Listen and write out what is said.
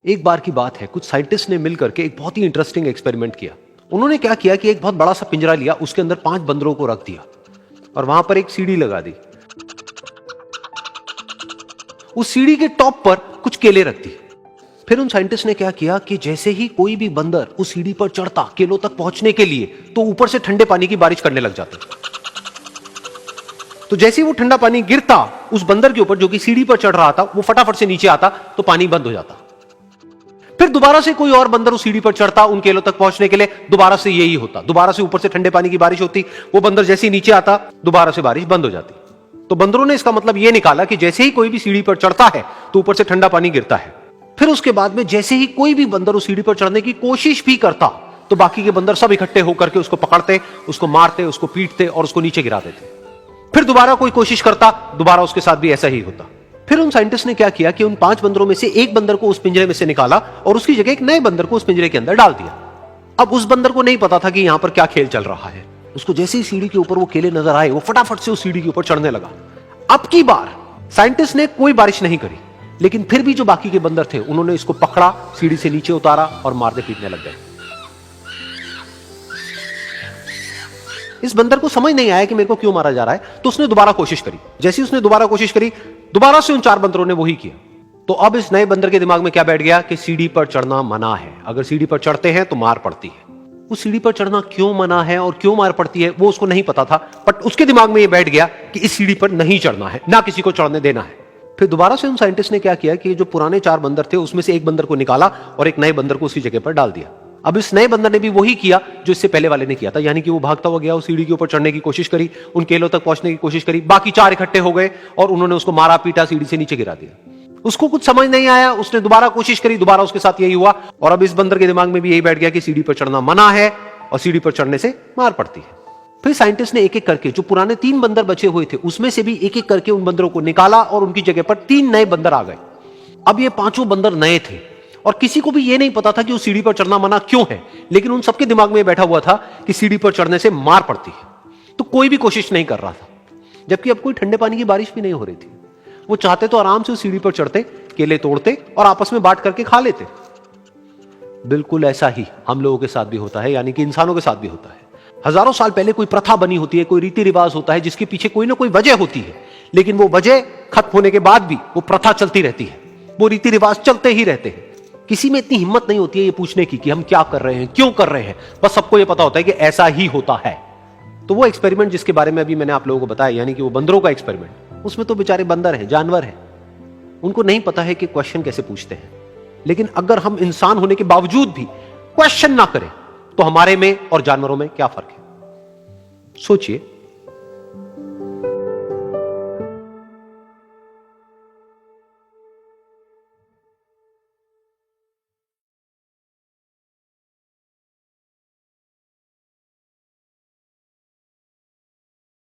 एक बार की बात है, कुछ साइंटिस्ट ने मिलकर के एक बहुत ही इंटरेस्टिंग एक्सपेरिमेंट किया। उन्होंने क्या किया कि एक बहुत बड़ा सा पिंजरा लिया, उसके अंदर 5 बंदरों को रख दिया और वहां पर एक सीढ़ी लगा दी। उस सीढ़ी के टॉप पर कुछ केले रख दी। फिर उन साइंटिस्ट ने क्या किया कि जैसे ही कोई भी बंदर उस सीढ़ी पर चढ़ता केलों तक पहुंचने के लिए, तो ऊपर से ठंडे पानी की बारिश करने लग जाते। तो जैसे ही वो ठंडा पानी गिरता उस बंदर के ऊपर जो कि सीढ़ी पर चढ़ रहा था, वो फटाफट से नीचे आता तो पानी बंद हो जाता। फिर दोबारा से कोई और बंदर उस सीढ़ी पर चढ़ता उन केलों तक पहुंचने के लिए, दोबारा से यही होता। दोबारा से ऊपर से ठंडे पानी की बारिश होती, वो बंदर जैसे ही नीचे आता दोबारा से बारिश बंद हो जाती। तो बंदरों ने इसका मतलब यह निकाला कि जैसे ही कोई भी सीढ़ी पर चढ़ता है तो ऊपर से ठंडा पानी गिरता है। फिर उसके बाद में जैसे ही कोई भी बंदर उस सीढ़ी पर चढ़ने की कोशिश भी करता तो बाकी के बंदर सब इकट्ठे होकर के उसको पकड़ते, उसको मारते, उसको पीटते और उसको नीचे गिरा देते। फिर दोबारा कोई कोशिश करता, दोबारा उसके साथ भी ऐसा ही होता। फिर उन साइंटिस्ट ने क्या किया कि उन 5 बंदरों में से एक बंदर को उस पिंजरे में से निकाला और उसकी जगह एक नए बंदर को उस पिंजरे के अंदर डाल दिया। अब उस बंदर को नहीं पता था कि यहां पर क्या खेल चल रहा है। उसको जैसे ही सीढ़ी के ऊपर वो केले नजर आए, वो फटाफट से उस सीढ़ी के ऊपर चढ़ने लगा। अब की बार साइंटिस्ट ने कोई बारिश नहीं करी, लेकिन फिर भी जो बाकी के बंदर थे उन्होंने इसको पकड़ा, सीढ़ी से नीचे उतारा और मारने पीटने लग गए। इस बंदर को समझ नहीं आया कि मेरे को क्यों मारा जा रहा है, तो उसने दोबारा कोशिश करी। जैसे उसने दोबारा कोशिश करी, दोबारा से उन 4 बंदरों ने वही किया। तो अब इस नए बंदर के दिमाग में क्या बैठ गया कि सीढ़ी पर चढ़ना मना है, अगर सीढ़ी पर चढ़ते हैं तो मार पड़ती है। उस सीढ़ी पर चढ़ना क्यों मना है और क्यों मार पड़ती है वो उसको नहीं पता था, बट उसके दिमाग में यह बैठ गया कि इस सीढ़ी पर नहीं चढ़ना है, ना किसी को चढ़ने देना है। फिर दोबारा से उन साइंटिस्ट ने क्या किया कि जो पुराने 4 बंदर थे उसमें से एक बंदर को निकाला और एक नए बंदर को उसी जगह पर डाल दिया। अब इस नए बंदर ने भी वही किया जो इससे पहले वाले ने किया था, यानी कि वो भागता हुआ गया, उस सीढ़ी के ऊपर चढ़ने की कोशिश करी, उन केलों तक पहुंचने की कोशिश करी। बाकी 4 इकट्ठे हो गए और उन्होंने उसको मारा पीटा, सीढ़ी से नीचे गिरा दिया। उसको कुछ समझ नहीं आया, उसने दोबारा कोशिश करी, दोबारा उसके साथ यही हुआ। और अब इस बंदर के दिमाग में भी यही बैठ गया कि सीढ़ी पर चढ़ना मना है और सीढ़ी पर चढ़ने से मार पड़ती है। फिर साइंटिस्ट ने एक एक करके जो पुराने 3 बंदर बचे हुए थे उसमें से भी एक एक करके उन बंदरों को निकाला और उनकी जगह पर 3 नए बंदर आ गए। अब ये 5 बंदर नए थे और किसी को भी ये नहीं पता था कि उस सीढ़ी पर चढ़ना मना क्यों है, लेकिन उन सबके दिमाग में बैठा हुआ था कि सीढ़ी पर चढ़ने से मार पड़ती है। तो कोई भी कोशिश नहीं कर रहा था, जबकि अब कोई ठंडे पानी की बारिश भी नहीं हो रही थी। वो चाहते तो आराम से उस सीढ़ी पर चढ़ते, केले तोड़ते और आपस में बांट करके खा लेते। बिल्कुल ऐसा ही हम लोगों के साथ भी होता है, यानी कि इंसानों के साथ भी होता है। हजारों साल पहले कोई प्रथा बनी होती है, कोई रीति रिवाज होता है जिसके पीछे कोई ना कोई वजह होती है, लेकिन वो वजह खत्म होने के बाद भी वो प्रथा चलती रहती है, वो रीति रिवाज चलते ही रहते हैं। किसी में इतनी हिम्मत नहीं होती है ये पूछने की कि हम क्या कर रहे हैं, क्यों कर रहे हैं। बस सबको ये पता होता है कि ऐसा ही होता है। तो वो एक्सपेरिमेंट जिसके बारे में अभी मैंने आप लोगों को बताया, यानी कि वो बंदरों का एक्सपेरिमेंट, उसमें तो बेचारे बंदर हैं, जानवर हैं, उनको नहीं पता है कि क्वेश्चन कैसे पूछते हैं। लेकिन अगर हम इंसान होने के बावजूद भी क्वेश्चन ना करें तो हमारे में और जानवरों में क्या फर्क है, सोचिए।